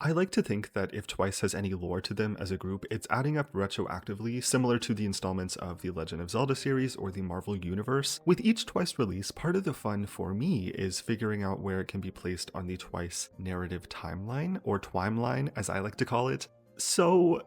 I like to think that if Twice has any lore to them as a group, it's adding up retroactively, similar to the installments of the Legend of Zelda series or the Marvel Universe. With each Twice release, part of the fun for me is figuring out where it can be placed on the Twice narrative timeline, or TWIMELINE as I like to call it. So,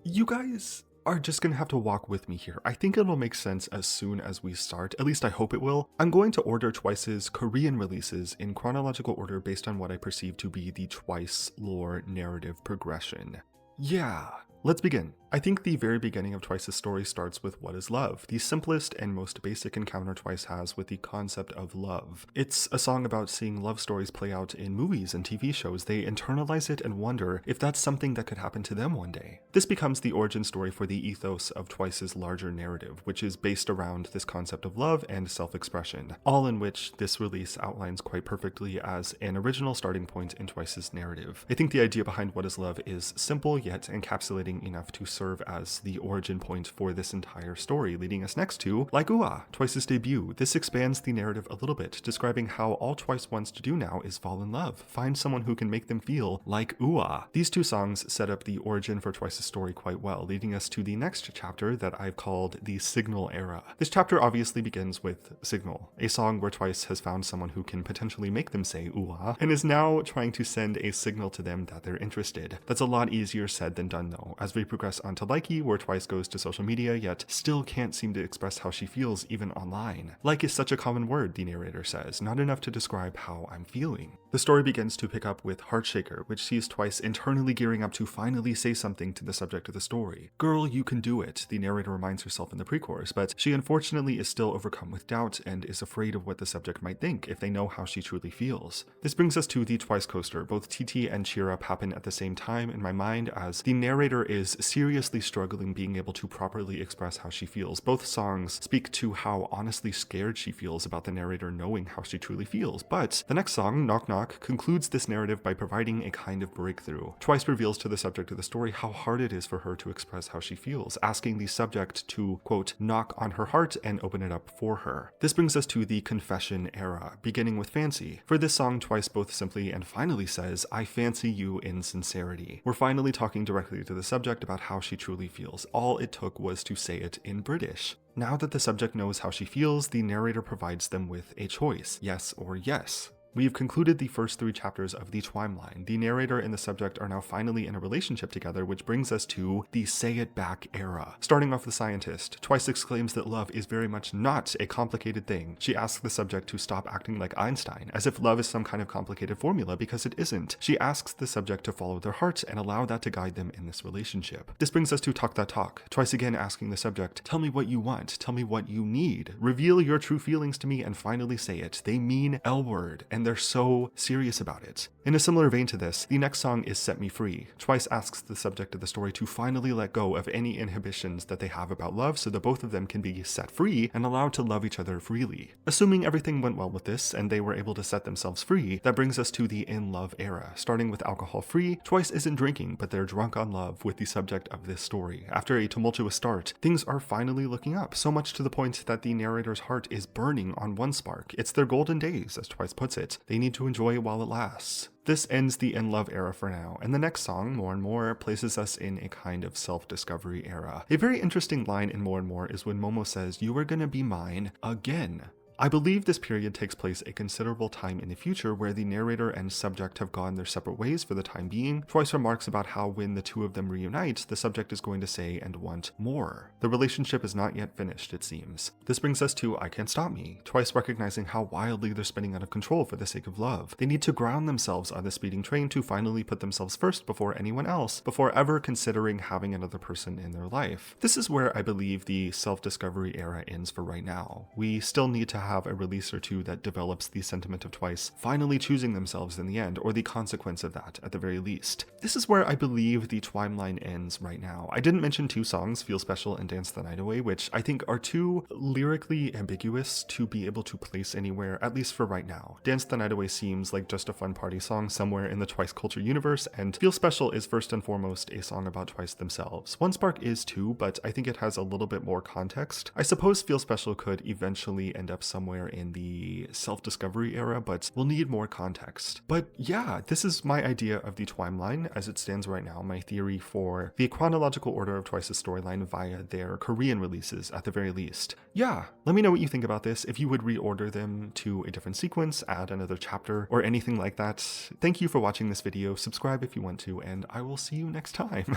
you guys are just gonna have to walk with me here. I think it'll make sense as soon as we start, at least I hope it will. I'm going to order Twice's Korean releases in chronological order based on what I perceive to be the Twice lore narrative progression. Yeah, let's begin. I think the very beginning of Twice's story starts with what is love, the simplest and most basic encounter Twice has with the concept of love. It's a song about seeing love stories play out in movies and TV shows. They internalize it and wonder if that's something that could happen to them one day. This becomes the origin story for the ethos of Twice's larger narrative, which is based around this concept of love and self-expression, all in which this release outlines quite perfectly as an original starting point in Twice's narrative. I think the idea behind what is love is simple yet encapsulating enough to serve as the origin point for this entire story, leading us next to Like Ooh-Ah, Twice's debut. This expands the narrative a little bit, describing how all Twice wants to do now is fall in love, find someone who can make them feel like Ooh-Ah. These two songs set up the origin for Twice's story quite well, leading us to the next chapter that I've called the Signal Era. This chapter obviously begins with Signal, a song where Twice has found someone who can potentially make them say Ooh-Ah, and is now trying to send a signal to them that they're interested. That's a lot easier said than done though, as we progress onto Likey, where Twice goes to social media yet still can't seem to express how she feels even online. Like is such a common word, the narrator says, not enough to describe how I'm feeling. The story begins to pick up with Heartshaker, which sees Twice internally gearing up to finally say something to the subject of the story. Girl, you can do it, the narrator reminds herself in the pre-chorus, but she unfortunately is still overcome with doubt and is afraid of what the subject might think if they know how she truly feels. This brings us to the Twice coaster. Both TT and Cheer Up happen at the same time in my mind as the narrator is seriously struggling being able to properly express how she feels. Both songs speak to how honestly scared she feels about the narrator knowing how she truly feels, but the next song, Knock Knock, concludes this narrative by providing a kind of breakthrough. Twice reveals to the subject of the story how hard it is for her to express how she feels, asking the subject to, quote, knock on her heart and open it up for her. This brings us to the confession era, beginning with Fancy. For this song, Twice both simply and finally says, I fancy you in sincerity. We're finally talking directly to the subject about how she truly feels. All it took was to say it in British. Now that the subject knows how she feels, the narrator provides them with a choice, yes or yes. We've concluded the first 3 chapters of the TWIMELINE. The narrator and the subject are now finally in a relationship together, which brings us to the Say It Back era. Starting off with Scientist, Twice exclaims that love is very much not a complicated thing. She asks the subject to stop acting like Einstein, as if love is some kind of complicated formula, because it isn't. She asks the subject to follow their heart and allow that to guide them in this relationship. This brings us to Talk That Talk, Twice again asking the subject, tell me what you want, tell me what you need, reveal your true feelings to me and finally say it. They mean L word, and they're so serious about it. In a similar vein to this, the next song is Set Me Free. Twice asks the subject of the story to finally let go of any inhibitions that they have about love so that both of them can be set free and allowed to love each other freely. Assuming everything went well with this and they were able to set themselves free, that brings us to the In Love era. Starting with Alcohol Free, Twice isn't drinking, but they're drunk on love with the subject of this story. After a tumultuous start, things are finally looking up, so much to the point that the narrator's heart is burning on one spark. It's their golden days, as Twice puts it. They need to enjoy it while it lasts. This ends the In Love era for now, and the next song, More and More, places us in a kind of self-discovery era. A very interesting line in More and More is when Momo says, "You are gonna be mine again." I believe this period takes place a considerable time in the future where the narrator and subject have gone their separate ways for the time being. Twice remarks about how when the two of them reunite, the subject is going to say and want more. The relationship is not yet finished, it seems. This brings us to I Can't Stop Me, Twice recognizing how wildly they're spinning out of control for the sake of love. They need to ground themselves on the speeding train to finally put themselves first before anyone else, before ever considering having another person in their life. This is where I believe the self-discovery era ends for right now. We still need to have a release or two that develops the sentiment of Twice finally choosing themselves in the end, or the consequence of that at the very least. This is where I believe the TWIMELINE ends right now. I didn't mention 2 songs, Feel Special and Dance the Night Away, which I think are too lyrically ambiguous to be able to place anywhere, at least for right now. Dance the Night Away seems like just a fun party song somewhere in the Twice Culture Universe, and Feel Special is first and foremost a song about Twice themselves. One Spark is too, but I think it has a little bit more context. I suppose Feel Special could eventually end up somewhere in the self-discovery era, but we'll need more context. But yeah, this is my idea of the TWIMELINE as it stands right now, my theory for the chronological order of Twice's storyline via their Korean releases at the very least. Yeah, let me know what you think about this, if you would reorder them to a different sequence, add another chapter, or anything like that. Thank you for watching this video, subscribe if you want to, and I will see you next time.